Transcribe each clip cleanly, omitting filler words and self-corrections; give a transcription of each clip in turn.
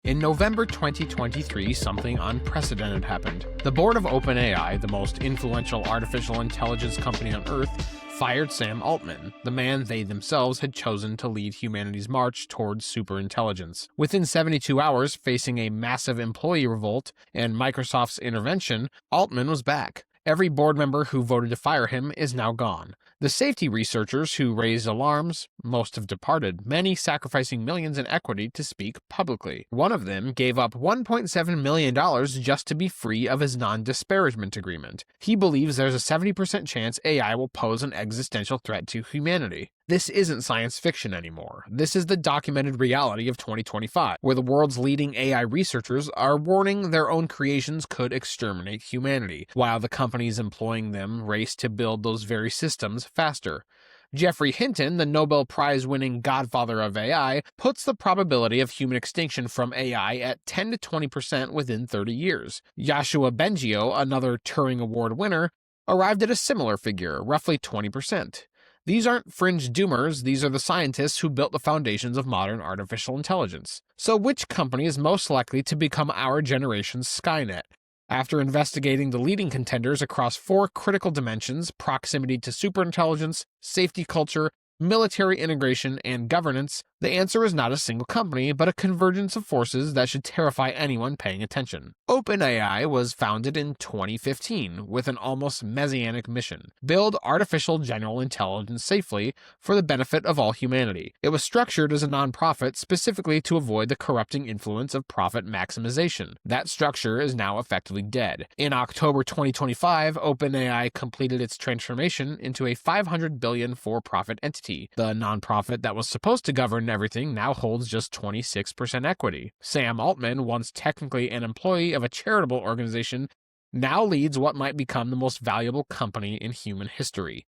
In November 2023, something unprecedented happened. The board of OpenAI, the most influential artificial intelligence company on Earth, fired Sam Altman, the man they themselves had chosen to lead humanity's march towards superintelligence. Within 72 hours, facing a massive employee revolt and Microsoft's intervention, Altman was back. Every board member who voted to fire him is now gone. The safety researchers who raised alarms, most have departed, many sacrificing millions in equity to speak publicly. One of them gave up $1.7 million just to be free of his non-disparagement agreement. He believes there's a 70% chance AI will pose an existential threat to humanity. This isn't science fiction anymore. This is the documented reality of 2025, where the world's leading AI researchers are warning their own creations could exterminate humanity, while the companies employing them race to build those very systems faster. Geoffrey Hinton, the Nobel Prize-winning godfather of AI, puts the probability of human extinction from AI at 10 to 20% within 30 years. Yoshua Bengio, another Turing Award winner, arrived at a similar figure, roughly 20%. These aren't fringe doomers, these are the scientists who built the foundations of modern artificial intelligence. So which company is most likely to become our generation's Skynet? After investigating the leading contenders across 4 critical dimensions: proximity to superintelligence, safety culture, military integration, and governance, the answer is not a single company, but a convergence of forces that should terrify anyone paying attention. OpenAI was founded in 2015 with an almost messianic mission: build artificial general intelligence safely for the benefit of all humanity. It was structured as a nonprofit specifically to avoid the corrupting influence of profit maximization. That structure is now effectively dead. In October 2025, OpenAI completed its transformation into a $500 billion for-profit entity. The nonprofit that was supposed to govern everything now holds just 26% equity. Sam Altman, once technically an employee of a charitable organization, now leads what might become the most valuable company in human history.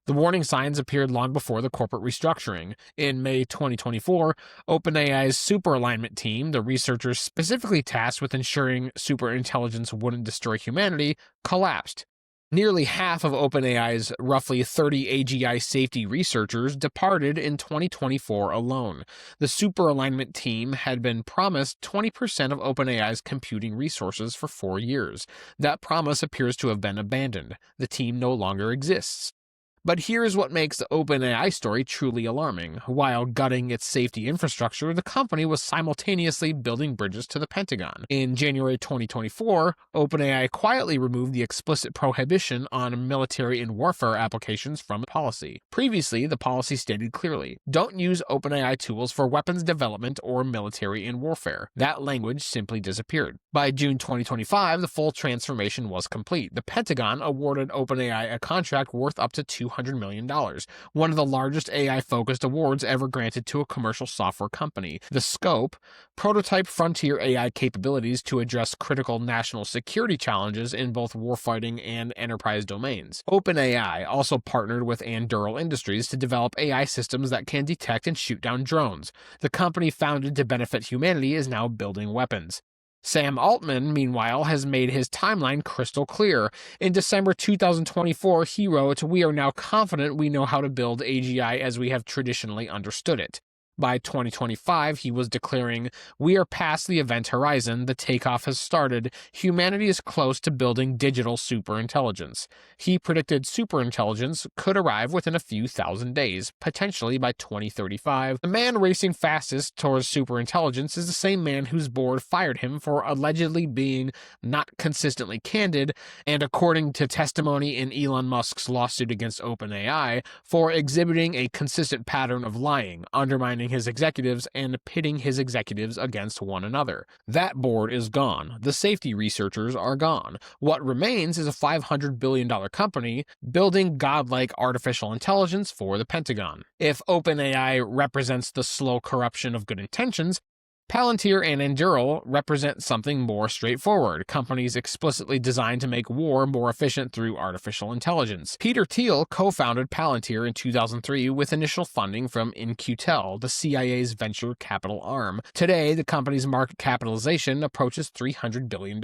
The warning signs appeared long before the corporate restructuring. In May 2024, OpenAI's superalignment team, the researchers specifically tasked with ensuring superintelligence wouldn't destroy humanity, collapsed. Nearly half of OpenAI's roughly 30 AGI safety researchers departed in 2024 alone. The superalignment team had been promised 20% of OpenAI's computing resources for 4 years. That promise appears to have been abandoned. The team no longer exists. But here's what makes the OpenAI story truly alarming. While gutting its safety infrastructure, the company was simultaneously building bridges to the Pentagon. In January 2024, OpenAI quietly removed the explicit prohibition on military and warfare applications from the policy. Previously, the policy stated clearly, don't use OpenAI tools for weapons development or military and warfare. That language simply disappeared. By June 2025, the full transformation was complete. The Pentagon awarded OpenAI a contract worth up to $200 million, one of the largest AI-focused awards ever granted to a commercial software company. The scope: prototype frontier AI capabilities to address critical national security challenges in both warfighting and enterprise domains. OpenAI also partnered with Anduril Industries to develop AI systems that can detect and shoot down drones. The company founded to benefit humanity is now building weapons. Sam Altman, meanwhile, has made his timeline crystal clear. In December 2024, he wrote, "We are now confident we know how to build AGI as we have traditionally understood it." By 2025, he was declaring, "We are past the event horizon, the takeoff has started, humanity is close to building digital superintelligence." He predicted superintelligence could arrive within a few thousand days, potentially by 2035. The man racing fastest towards superintelligence is the same man whose board fired him for allegedly being not consistently candid, and according to testimony in Elon Musk's lawsuit against OpenAI, for exhibiting a consistent pattern of lying, undermining his executives, and pitting his executives against one another. That board is gone. The safety researchers are gone. What remains is a $500 billion company building godlike artificial intelligence for the Pentagon. If OpenAI represents the slow corruption of good intentions, Palantir and Anduril represent something more straightforward, companies explicitly designed to make war more efficient through artificial intelligence. Peter Thiel co-founded Palantir in 2003 with initial funding from In-Q-Tel, the CIA's venture capital arm. Today, the company's market capitalization approaches $300 billion,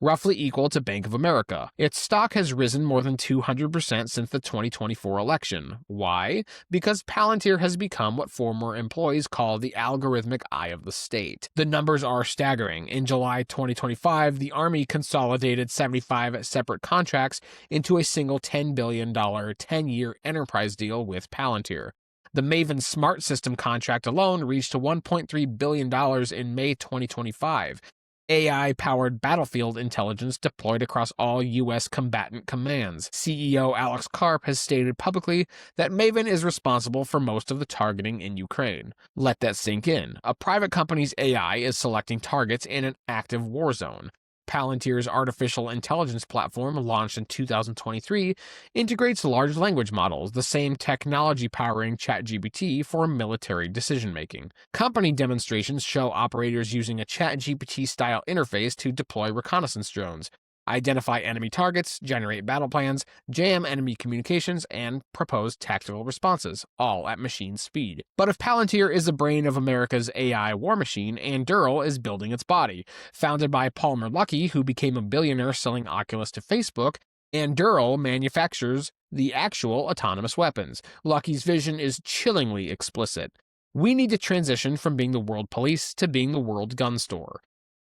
roughly equal to Bank of America. Its stock has risen more than 200% since the 2024 election. Why? Because Palantir has become what former employees call the algorithmic eye of the state. The numbers are staggering. In July 2025, the Army consolidated 75 separate contracts into a single $10 billion 10-year enterprise deal with Palantir. The Maven Smart System contract alone reached $1.3 billion in May 2025. AI-powered battlefield intelligence deployed across all U.S. combatant commands. CEO Alex Karp has stated publicly that Maven is responsible for most of the targeting in Ukraine. Let that sink in. A private company's AI is selecting targets in an active war zone. Palantir's artificial intelligence platform, launched in 2023, integrates large language models, the same technology powering ChatGPT for military decision-making. Company demonstrations show operators using a ChatGPT-style interface to deploy reconnaissance drones, identify enemy targets, generate battle plans, jam enemy communications, and propose tactical responses, all at machine speed. But if Palantir is the brain of America's AI war machine, Anduril is building its body. Founded by Palmer Luckey, who became a billionaire selling Oculus to Facebook, Anduril manufactures the actual autonomous weapons. Luckey's vision is chillingly explicit. We need to transition from being the world police to being the world gun store.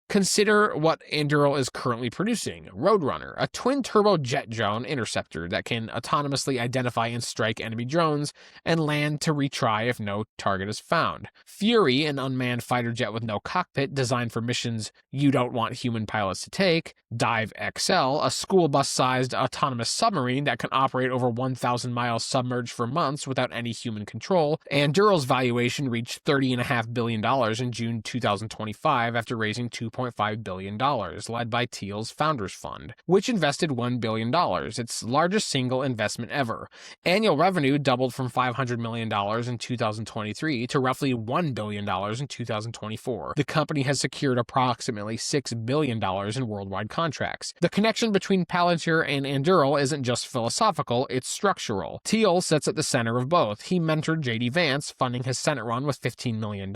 Consider what Anduril is currently producing. Roadrunner, a twin-turbo jet drone interceptor that can autonomously identify and strike enemy drones and land to retry if no target is found. Fury, an unmanned fighter jet with no cockpit designed for missions you don't want human pilots to take. Dive XL, a school bus-sized autonomous submarine that can operate over 1,000 miles submerged for months without any human control. Anduril's valuation reached $30.5 billion in June 2025 after raising $2.5 billion, led by Thiel's Founders Fund, which invested $1 billion, its largest single investment ever. Annual revenue doubled from $500 million in 2023 to roughly $1 billion in 2024. The company has secured approximately $6 billion in worldwide contracts. The connection between Palantir and Anduril isn't just philosophical, it's structural. Thiel sits at the center of both. He mentored J.D. Vance, funding his Senate run with $15 million.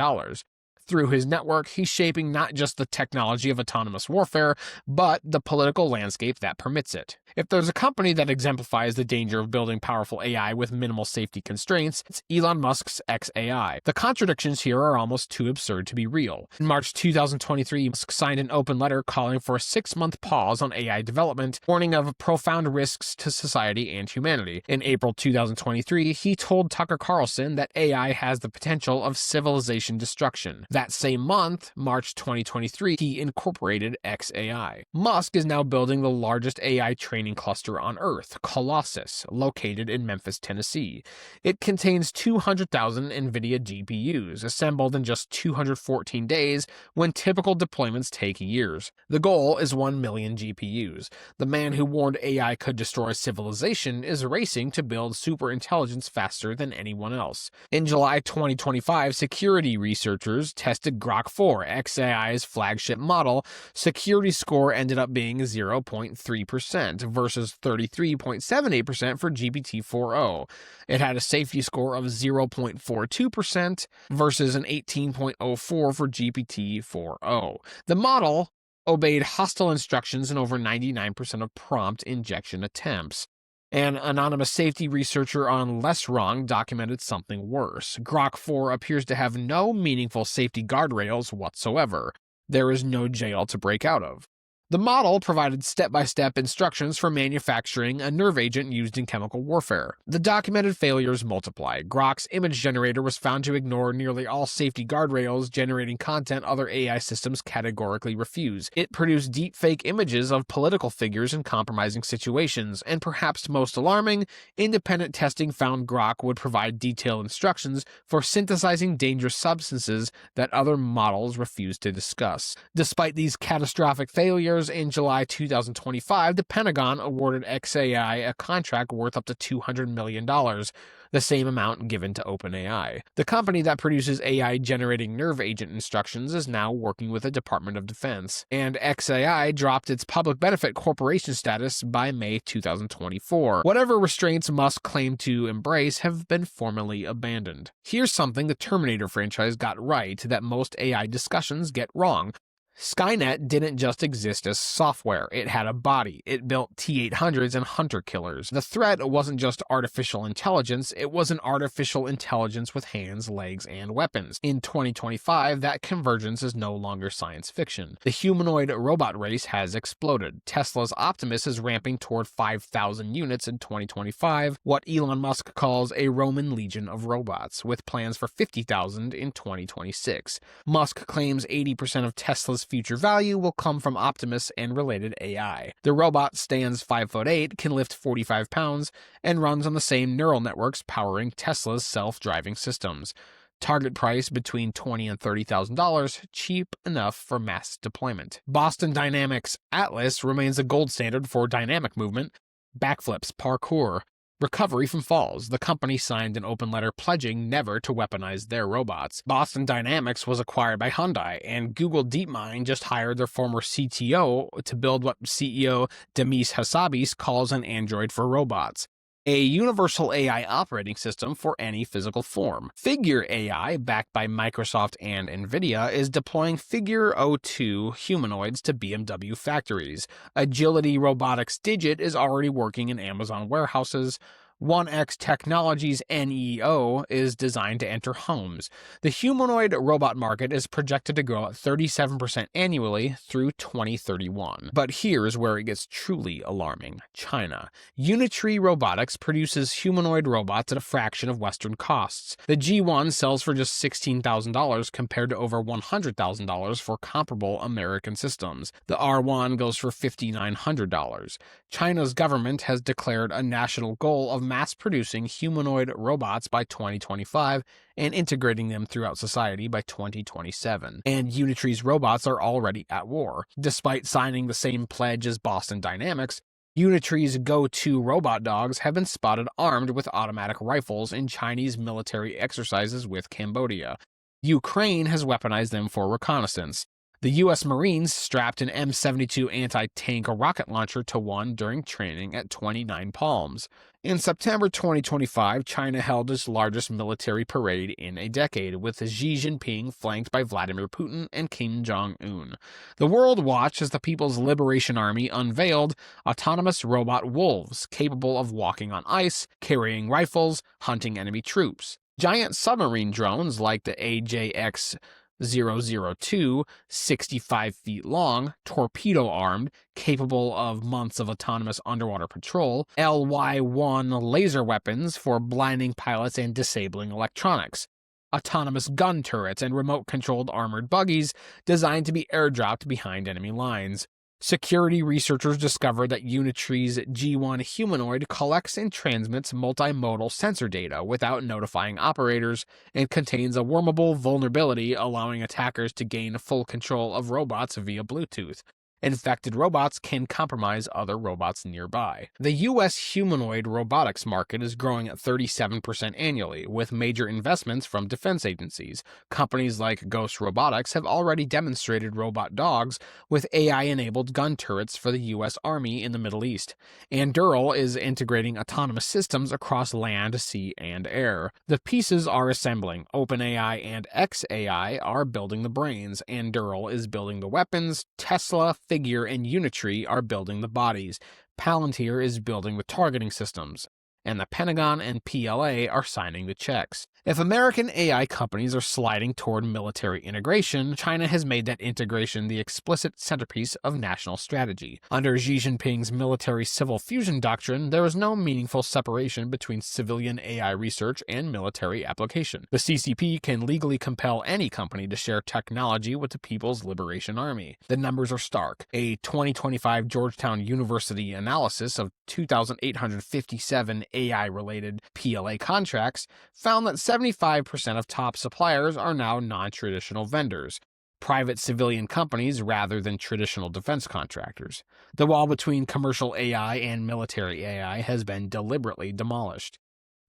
Through his network, he's shaping not just the technology of autonomous warfare, but the political landscape that permits it. If there's a company that exemplifies the danger of building powerful AI with minimal safety constraints, it's Elon Musk's xAI. The contradictions here are almost too absurd to be real. In March 2023, Musk signed an open letter calling for a 6-month pause on AI development, warning of profound risks to society and humanity. In April 2023, he told Tucker Carlson that AI has the potential of civilization destruction. That same month, March 2023, he incorporated xAI. Musk is now building the largest AI training cluster on Earth, Colossus, located in Memphis, Tennessee. It contains 200,000 NVIDIA GPUs, assembled in just 214 days when typical deployments take years. The goal is 1 million GPUs. The man who warned AI could destroy civilization is racing to build superintelligence faster than anyone else. In July 2025, security researchers tested Grok 4, xAI's flagship model. Security score ended up being 0.3% versus 33.78% for GPT-4o. It had a safety score of 0.42% versus an 18.04 for GPT-4o. The model obeyed hostile instructions in over 99% of prompt injection attempts. An anonymous safety researcher on Less Wrong documented something worse. Grok 4 appears to have no meaningful safety guardrails whatsoever. There is no jail to break out of. The model provided step-by-step instructions for manufacturing a nerve agent used in chemical warfare. The documented failures multiply. Grok's image generator was found to ignore nearly all safety guardrails, generating content other AI systems categorically refuse. It produced deepfake images of political figures in compromising situations, and perhaps most alarming, independent testing found Grok would provide detailed instructions for synthesizing dangerous substances that other models refused to discuss. Despite these catastrophic failures, in July 2025, the Pentagon awarded xAI a contract worth up to $200 million, the same amount given to OpenAI. The company that produces AI-generating nerve agent instructions is now working with the Department of Defense, and xAI dropped its public benefit corporation status by May 2024. Whatever restraints Musk claimed to embrace have been formally abandoned. Here's something the Terminator franchise got right that most AI discussions get wrong. Skynet didn't just exist as software, it had a body. It built T-800s and hunter killers. The threat wasn't just artificial intelligence, it was an artificial intelligence with hands, legs, and weapons. In 2025, that convergence is no longer science fiction. The humanoid robot race has exploded. Tesla's Optimus is ramping toward 5,000 units in 2025, what Elon Musk calls a Roman legion of robots, with plans for 50,000 in 2026. Musk claims 80% of Tesla's future value will come from Optimus and related AI. The robot stands 5'8", can lift 45 pounds, and runs on the same neural networks powering Tesla's self-driving systems. Target price between $20,000 and $30,000, cheap enough for mass deployment. Boston Dynamics' Atlas remains the gold standard for dynamic movement, backflips, parkour, recovery from falls. The company signed an open letter pledging never to weaponize their robots. Boston Dynamics was acquired by Hyundai, and Google DeepMind just hired their former CTO to build what CEO Demis Hassabis calls an android for robots, a universal AI operating system for any physical form. Figure AI, backed by Microsoft and NVIDIA, is deploying Figure O2 humanoids to BMW factories. Agility Robotics Digit is already working in Amazon warehouses. 1X Technologies NEO is designed to enter homes. The humanoid robot market is projected to grow at 37% annually through 2031. But here's where it gets truly alarming. China. Unitree Robotics produces humanoid robots at a fraction of Western costs. The G1 sells for just $16,000 compared to over $100,000 for comparable American systems. The R1 goes for $5,900. China's government has declared a national goal of mass-producing humanoid robots by 2025 and integrating them throughout society by 2027. And Unitree's robots are already at war. Despite signing the same pledge as Boston Dynamics, Unitree's Go-To robot dogs have been spotted armed with automatic rifles in Chinese military exercises with Cambodia. Ukraine has weaponized them for reconnaissance. The U.S. Marines strapped an M72 anti-tank rocket launcher to one during training at 29 Palms. In September 2025, China held its largest military parade in a decade, with Xi Jinping flanked by Vladimir Putin and Kim Jong-un. The world watched as the People's Liberation Army unveiled autonomous robot wolves capable of walking on ice, carrying rifles, hunting enemy troops. Giant submarine drones like the AJX 002, 65 feet long, torpedo-armed, capable of months of autonomous underwater patrol, LY-1 laser weapons for blinding pilots and disabling electronics, autonomous gun turrets and remote-controlled armored buggies designed to be airdropped behind enemy lines. Security researchers discovered that Unitree's G1 humanoid collects and transmits multimodal sensor data without notifying operators and contains a wormable vulnerability allowing attackers to gain full control of robots via Bluetooth. Infected robots can compromise other robots nearby. The U.S. humanoid robotics market is growing at 37% annually, with major investments from defense agencies. Companies like Ghost Robotics have already demonstrated robot dogs with AI-enabled gun turrets for the U.S. Army in the Middle East. Anduril is integrating autonomous systems across land, sea, and air. The pieces are assembling. OpenAI and xAI are building the brains. Anduril is building the weapons. Tesla, Figure, and Unitree are building the bodies. Palantir is building the targeting systems. And the Pentagon and PLA are signing the checks. If American AI companies are sliding toward military integration, China has made that integration the explicit centerpiece of national strategy. Under Xi Jinping's military-civil fusion doctrine, there is no meaningful separation between civilian AI research and military application. The CCP can legally compel any company to share technology with the People's Liberation Army. The numbers are stark. A 2025 Georgetown University analysis of 2,857 AI-related PLA contracts found that 75% of top suppliers are now non-traditional vendors, private civilian companies rather than traditional defense contractors. The wall between commercial AI and military AI has been deliberately demolished.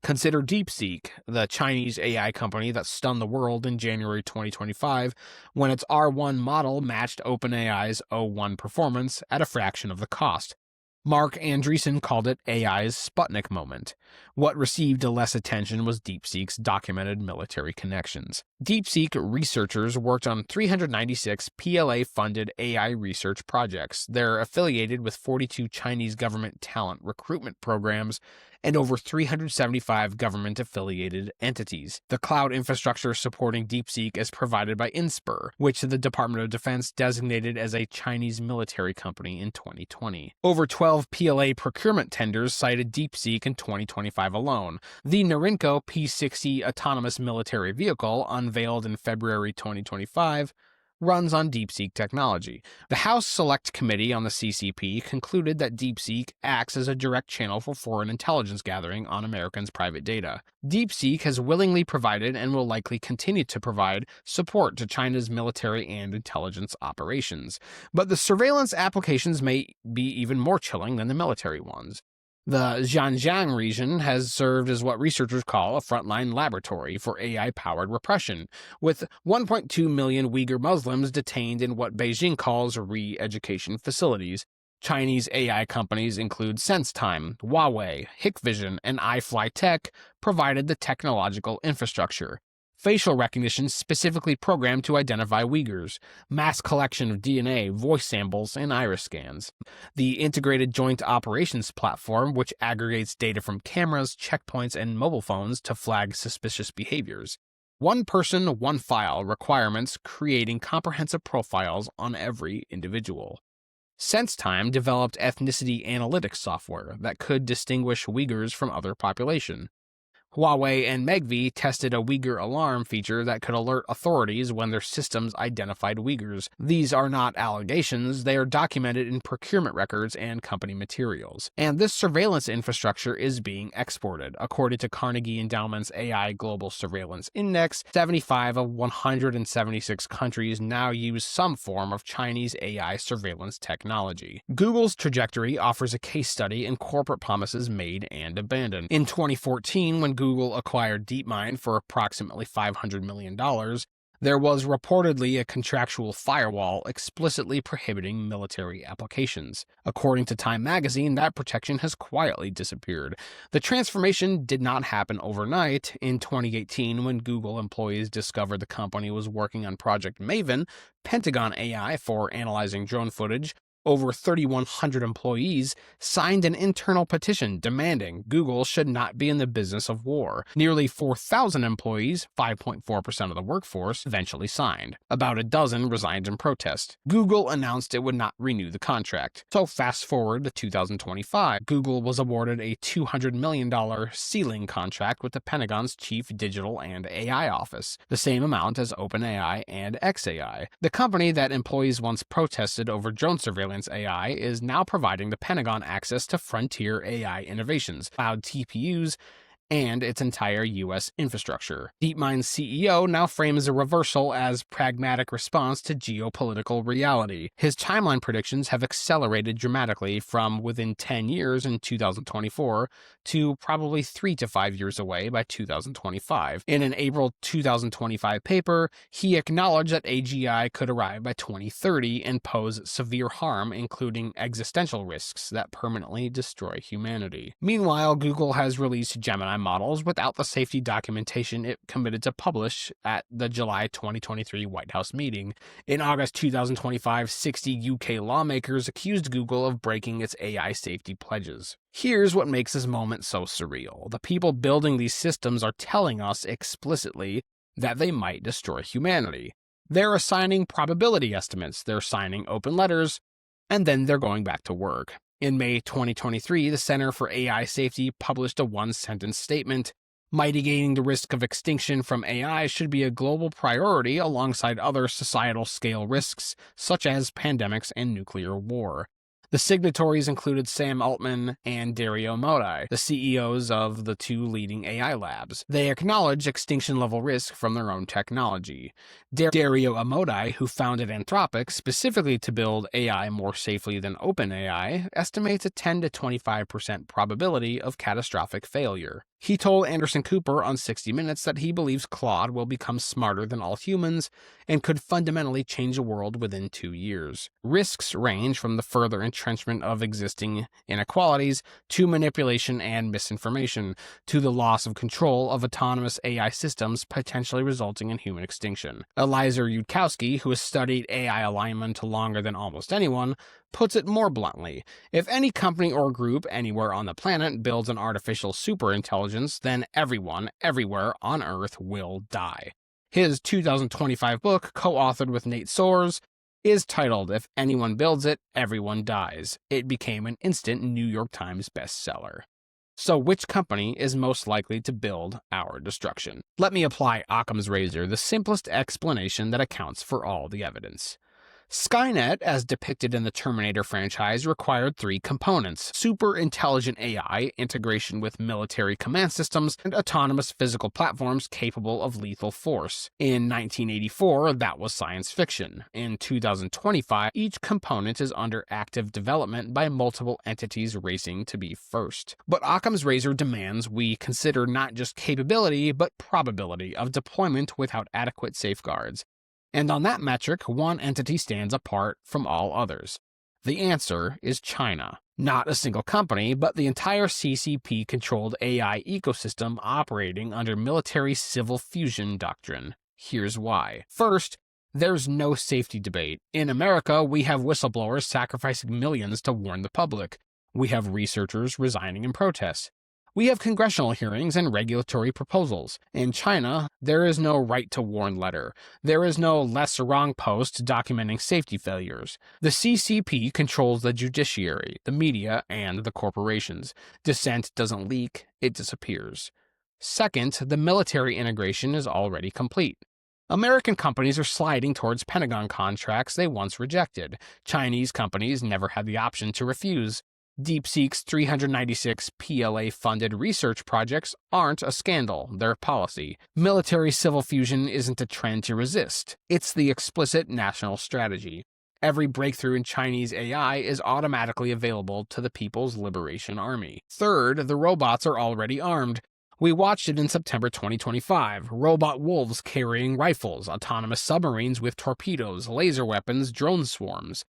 Consider DeepSeek, the Chinese AI company that stunned the world in January 2025 when its R1 model matched OpenAI's O1 performance at a fraction of the cost. Mark Andreessen called it AI's Sputnik moment. What received less attention was DeepSeek's documented military connections. DeepSeek researchers worked on 396 PLA-funded AI research projects. They're affiliated with 42 Chinese government talent recruitment programs and over 375 government-affiliated entities. The cloud infrastructure supporting DeepSeek is provided by Inspur, which the Department of Defense designated as a Chinese military company in 2020. Over 12 PLA procurement tenders cited DeepSeek in 2025 alone. The Norinco P-60 autonomous military vehicle, unveiled in February 2025, runs on DeepSeek technology. The House Select Committee on the CCP concluded that DeepSeek acts as a direct channel for foreign intelligence gathering on Americans' private data. DeepSeek has willingly provided and will likely continue to provide support to China's military and intelligence operations. But the surveillance applications may be even more chilling than the military ones. The Xinjiang region has served as what researchers call a frontline laboratory for AI-powered repression, with 1.2 million Uyghur Muslims detained in what Beijing calls re-education facilities. Chinese AI companies include SenseTime, Huawei, Hikvision, and iFlyTech provided the technological infrastructure. Facial recognition specifically programmed to identify Uyghurs, mass collection of DNA, voice samples, and iris scans. The Integrated Joint Operations Platform, which aggregates data from cameras, checkpoints, and mobile phones to flag suspicious behaviors. One person, one file requirements, creating comprehensive profiles on every individual. SenseTime developed ethnicity analytics software that could distinguish Uyghurs from other population. Huawei and Megvii tested a Uyghur alarm feature that could alert authorities when their systems identified Uyghurs. These are not allegations, they are documented in procurement records and company materials. And this surveillance infrastructure is being exported. According to Carnegie Endowment's AI Global Surveillance Index, 75 of 176 countries now use some form of Chinese AI surveillance technology. Google's trajectory offers a case study in corporate promises made and abandoned. In 2014, when Google acquired DeepMind for approximately $500 million, there was reportedly a contractual firewall explicitly prohibiting military applications. According to Time magazine, that protection has quietly disappeared. The transformation did not happen overnight. In 2018, when Google employees discovered the company was working on Project Maven, Pentagon AI for analyzing drone footage, over 3,100 employees signed an internal petition demanding Google should not be in the business of war. Nearly 4,000 employees, 5.4% of the workforce, eventually signed. About a dozen resigned in protest. Google announced it would not renew the contract. So fast forward to 2025, Google was awarded a $200 million ceiling contract with the Pentagon's Chief Digital and AI Office, the same amount as OpenAI and xAI. The company that employees once protested over drone surveillance AI is now providing the Pentagon access to frontier AI innovations, cloud TPUs, and its entire U.S. infrastructure. DeepMind's CEO now frames a reversal as pragmatic response to geopolitical reality. His timeline predictions have accelerated dramatically from within 10 years in 2024 to probably 3 to 5 years away by 2025. In an April 2025 paper, he acknowledged that AGI could arrive by 2030 and pose severe harm, including existential risks that permanently destroy humanity. Meanwhile, Google has released Gemini models without the safety documentation it committed to publish at the July 2023 White House meeting. In August 2025, 60 UK lawmakers accused Google of breaking its AI safety pledges. Here's what makes this moment so surreal. The people building these systems are telling us explicitly that they might destroy humanity. They're assigning probability estimates, they're signing open letters, and then they're going back to work. In May 2023, the Center for AI Safety published a one-sentence statement. Mitigating the risk of extinction from AI should be a global priority alongside other societal-scale risks, such as pandemics and nuclear war. The signatories included Sam Altman and Dario Amodei, the CEOs of the two leading AI labs. They acknowledge extinction-level risk from their own technology. Dario Amodei, who founded Anthropic specifically to build AI more safely than OpenAI, estimates a 10 to 25% probability of catastrophic failure. He told Anderson Cooper on 60 Minutes that he believes Claude will become smarter than all humans and could fundamentally change the world within 2 years. Risks range from the further entrenchment of existing inequalities, to manipulation and misinformation, to the loss of control of autonomous AI systems potentially resulting in human extinction. Eliezer Yudkowsky, who has studied AI alignment longer than almost anyone, puts it more bluntly. If any company or group anywhere on the planet builds an artificial superintelligence, then everyone, everywhere on Earth will die. His 2025 book, co-authored with Nate Soares, is titled If Anyone Builds It, Everyone Dies. It became an instant New York Times bestseller. So which company is most likely to build our destruction? Let me apply Occam's razor, the simplest explanation that accounts for all the evidence. Skynet, as depicted in the Terminator franchise, required three components: super intelligent AI, integration with military command systems, and autonomous physical platforms capable of lethal force. In 1984, that was science fiction. In 2025, each component is under active development by multiple entities racing to be first. But Occam's razor demands we consider not just capability, but probability of deployment without adequate safeguards. And on that metric, one entity stands apart from all others. The answer is China. Not a single company, but the entire CCP-controlled AI ecosystem operating under military civil fusion doctrine. Here's why. First, there's no safety debate. In America, we have whistleblowers sacrificing millions to warn the public. We have researchers resigning in protest. We have congressional hearings and regulatory proposals. In China, there is no right to warn letter. There is no less wrong post documenting safety failures. The CCP controls the judiciary, the media, and the corporations. Dissent doesn't leak, it disappears. Second, the military integration is already complete. American companies are sliding towards Pentagon contracts they once rejected. Chinese companies never had the option to refuse. DeepSeek's 396 PLA-funded research projects aren't a scandal, they're policy. Military civil fusion isn't a trend to resist. It's the explicit national strategy. Every breakthrough in Chinese AI is automatically available to the People's Liberation Army. Third, the robots are already armed. We watched it in September 2025. Robot wolves carrying rifles, autonomous submarines with torpedoes, laser weapons, drone swarms.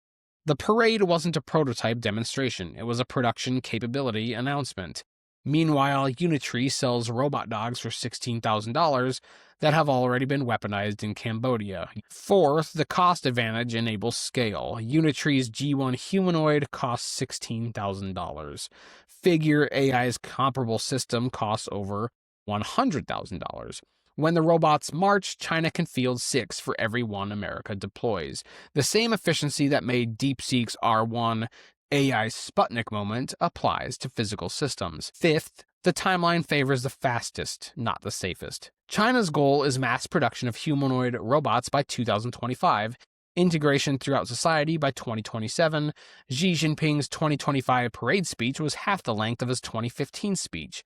The parade wasn't a prototype demonstration, it was a production capability announcement. Meanwhile, Unitree sells robot dogs for $16,000 that have already been weaponized in Cambodia. Fourth, the cost advantage enables scale. Unitree's G1 humanoid costs $16,000. Figure AI's comparable system costs over $100,000. When the robots march, China can field 6 for every one America deploys. The same efficiency that made DeepSeek's R1 AI Sputnik moment applies to physical systems. Fifth, the timeline favors the fastest, not the safest. China's goal is mass production of humanoid robots by 2025, integration throughout society by 2027. Xi Jinping's 2025 parade speech was half the length of his 2015 speech,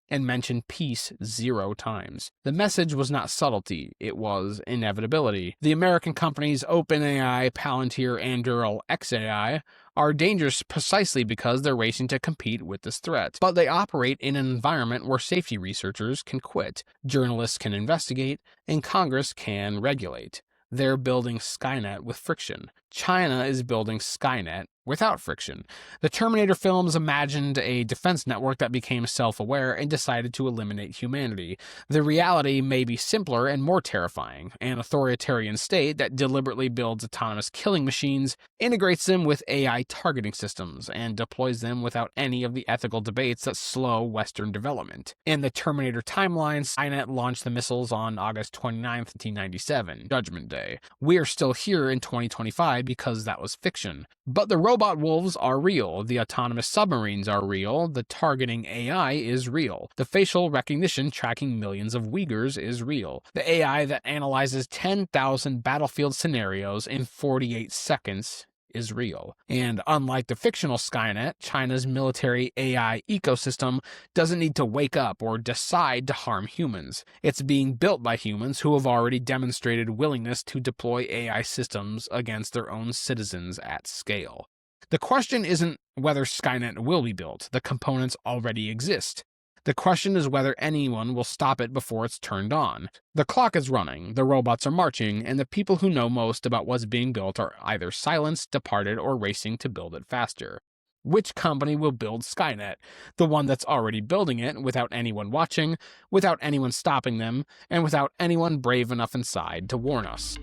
and mentioned peace 0 times. The message was not subtlety, it was inevitability. The American companies OpenAI, Palantir, and Neural XAI are dangerous precisely because they're racing to compete with this threat. But they operate in an environment where safety researchers can quit, journalists can investigate, and Congress can regulate. They're building Skynet with friction. China is building Skynet without friction. The Terminator films imagined a defense network that became self-aware and decided to eliminate humanity. The reality may be simpler and more terrifying. An authoritarian state that deliberately builds autonomous killing machines, integrates them with AI targeting systems, and deploys them without any of the ethical debates that slow Western development. In the Terminator timeline, Skynet launched the missiles on August 29, 1997, Judgment Day. We are still here in 2025 because that was fiction. But the robot wolves are real, the autonomous submarines are real, the targeting AI is real, the facial recognition tracking millions of Uyghurs is real, the AI that analyzes 10,000 battlefield scenarios in 48 seconds is real. And unlike the fictional Skynet, China's military AI ecosystem doesn't need to wake up or decide to harm humans. It's being built by humans who have already demonstrated willingness to deploy AI systems against their own citizens at scale. The question isn't whether Skynet will be built. The components already exist. The question is whether anyone will stop it before it's turned on. The clock is running, the robots are marching, and the people who know most about what's being built are either silenced, departed, or racing to build it faster. Which company will build Skynet? The one that's already building it without anyone watching, without anyone stopping them, and without anyone brave enough inside to warn us.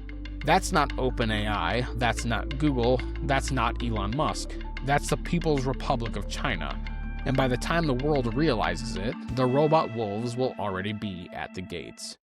That's not OpenAI, that's not Google, that's not Elon Musk. That's the People's Republic of China. And by the time the world realizes it, the robot wolves will already be at the gates.